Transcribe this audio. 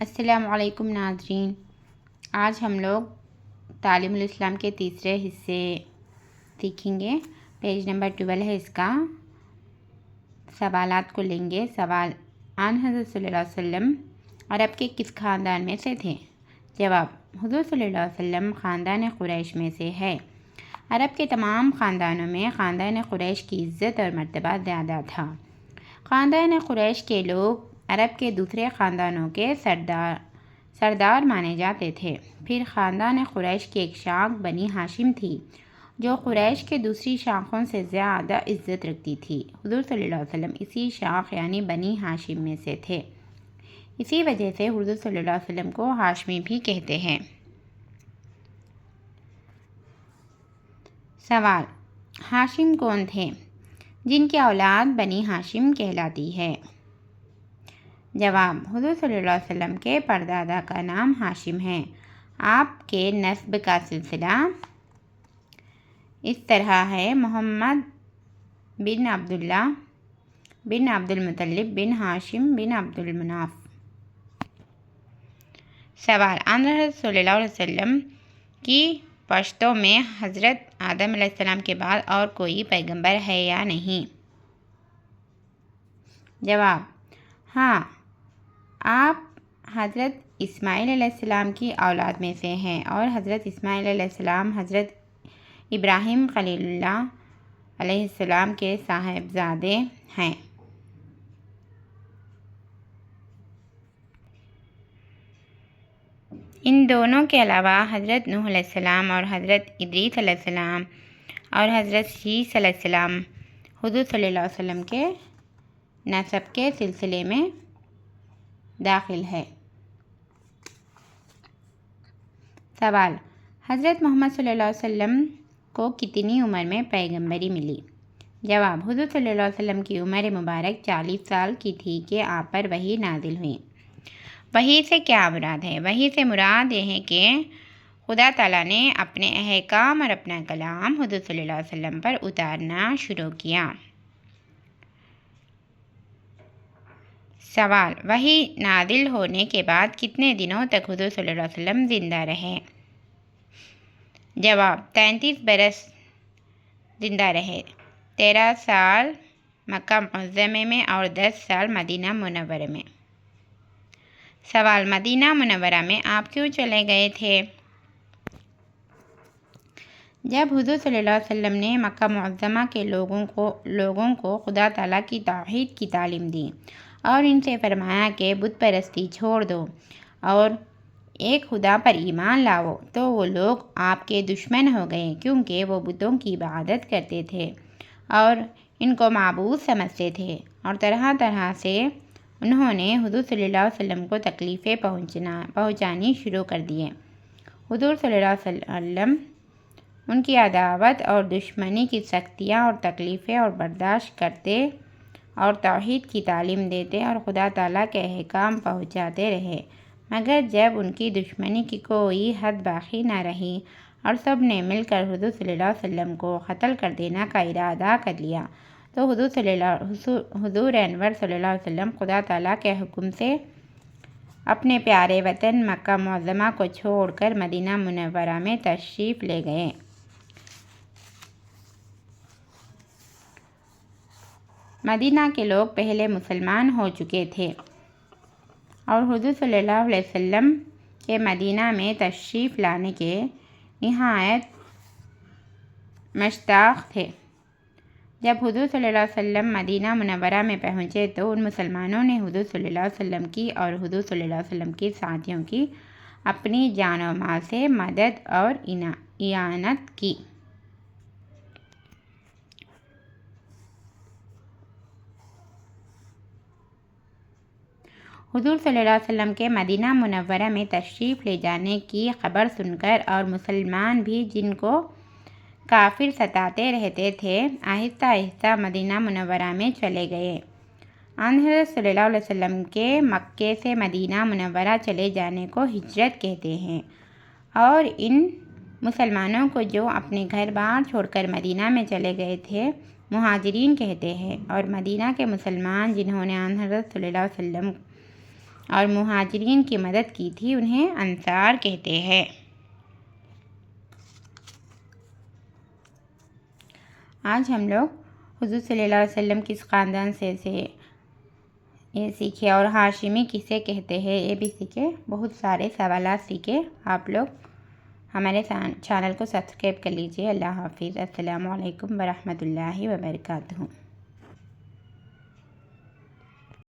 السلام علیکم ناظرین، آج ہم لوگ تعلیم الاسلام کے تیسرے حصے سیکھیں گے۔ پیج نمبر 12 ہے اس کا۔ سوالات کو لیں گے۔ سوال: آن حضرت صلی اللہ علیہ وسلم عرب کے کس خاندان میں سے تھے؟ جواب: حضور صلی اللہ علیہ وسلم خاندان قریش میں سے ہے۔ عرب کے تمام خاندانوں میں خاندان قریش کی عزت اور مرتبہ زیادہ تھا۔ خاندان قریش کے لوگ عرب کے دوسرے خاندانوں کے سردار مانے جاتے تھے۔ پھر خاندان قریش کی ایک شاخ بنی ہاشم تھی جو قریش کے دوسری شاخوں سے زیادہ عزت رکھتی تھی۔ حضور صلی اللہ علیہ وسلم اسی شاخ یعنی بنی ہاشم میں سے تھے۔ اسی وجہ سے حضور صلی اللہ علیہ وسلم کو ہاشمی بھی کہتے ہیں۔ سوال: ہاشم کون تھے جن کی اولاد بنی ہاشم کہلاتی ہے؟ جواب: حضور صلی اللہ علیہ وسلم کے پردادا کا نام ہاشم ہے۔ آپ کے نسب کا سلسلہ اس طرح ہے: محمد بن عبداللہ بن عبد المطلب بن ہاشم بن عبد المناف۔ سوال: آن حضرت صلی اللہ علیہ وسلم کی پشتوں میں حضرت آدم علیہ السلام کے بعد اور کوئی پیغمبر ہے یا نہیں؟ جواب: ہاں، آپ حضرت اسماعیل علیہ السلام کی اولاد میں سے ہیں اور حضرت اسماعیل علیہ السلام حضرت ابراہیم خلیل اللہ علیہ السلام کے صاحبزادے ہیں۔ ان دونوں کے علاوہ حضرت نوح علیہ السلام اور حضرت ادریس علیہ السلام اور حضرت شیس علیہ السلام حضور صلی اللہ علیہ وسلم کے نسب کے سلسلے میں داخل ہے۔ سوال: حضرت محمد صلی اللہ علیہ وسلم کو کتنی عمر میں پیغمبری ملی؟ جواب: حضور صلی اللہ علیہ وسلم کی عمر مبارک 40 سال کی تھی کہ آپ پر وحی نازل ہوئی۔ وحی سے کیا مراد ہے؟ وحی سے مراد یہ ہے کہ خدا تعالیٰ نے اپنے احکام اور اپنا کلام حضور صلی اللہ علیہ وسلم پر اتارنا شروع کیا۔ سوال: وحی نازل ہونے کے بعد کتنے دنوں تک حضور صلی اللہ علیہ وسلم زندہ رہے؟ جواب: 33 برس زندہ رہے۔ 13 سال مکہ معظمہ میں اور 10 سال مدینہ منورہ میں۔ سوال: مدینہ منورہ میں آپ کیوں چلے گئے تھے؟ جب حضور صلی اللہ علیہ وسلم نے مکہ معظمہ کے لوگوں کو خدا تعالیٰ کی توحید کی تعلیم دی اور ان سے فرمایا کہ بت پرستی چھوڑ دو اور ایک خدا پر ایمان لاؤ، تو وہ لوگ آپ کے دشمن ہو گئے کیونکہ وہ بتوں کی عبادت کرتے تھے اور ان کو معبود سمجھتے تھے، اور طرح طرح سے انہوں نے حضور صلی اللہ علیہ وسلم کو تکلیفیں پہنچانی شروع کر دیں۔ حضور صلی اللہ علیہ وسلم ان کی عداوت اور دشمنی کی سختیاں اور تکلیفیں اور برداشت کرتے اور توحید کی تعلیم دیتے اور خدا تعالیٰ کے احکام پہنچاتے رہے، مگر جب ان کی دشمنی کی کوئی حد باقی نہ رہی اور سب نے مل کر حضور صلی اللہ علیہ وسلم کو قتل کر دینے کا ارادہ کر لیا، تو حضور انور صلی اللہ علیہ وسلم خدا تعالیٰ کے حکم سے اپنے پیارے وطن مکہ معظمہ کو چھوڑ کر مدینہ منورہ میں تشریف لے گئے۔ مدینہ کے لوگ پہلے مسلمان ہو چکے تھے اور حضور صلی اللہ علیہ وسلم کے مدینہ میں تشریف لانے کے نہایت مشتاق تھے۔ جب حضور صلی اللہ علیہ وسلم مدینہ منورہ میں پہنچے تو ان مسلمانوں نے حضور صلی اللہ علیہ وسلم کی اور حضور صلی اللہ علیہ وسلم کے ساتھیوں کی اپنی جان و مال سے مدد اور اعانت کی۔ حضور صلی اللہ علیہ وسلم کے مدینہ منورہ میں تشریف لے جانے کی خبر سن کر اور مسلمان بھی جن کو کافر ستاتے رہتے تھے آہستہ آہستہ مدینہ منورہ میں چلے گئے۔ آن حضرت صلی اللہ علیہ وسلم کے مکے سے مدینہ منورہ چلے جانے کو ہجرت کہتے ہیں، اور ان مسلمانوں کو جو اپنے گھر بار چھوڑ کر مدینہ میں چلے گئے تھے مہاجرین کہتے ہیں، اور مدینہ کے مسلمان جنہوں نے آن حضرت صلی اللہ علیہ وسلم اور مہاجرین کی مدد کی تھی انہیں انصار کہتے ہیں۔ آج ہم لوگ حضور صلی اللہ علیہ وسلم کس خاندان سے یہ سیکھے اور ہاشمی کسے کہتے ہیں یہ بھی سیکھے، بہت سارے سوالات سیکھے۔ آپ لوگ ہمارے چینل کو سبسکرائب کر لیجئے۔ اللہ حافظ۔ السلام علیکم ورحمۃ اللہ وبرکاتہ۔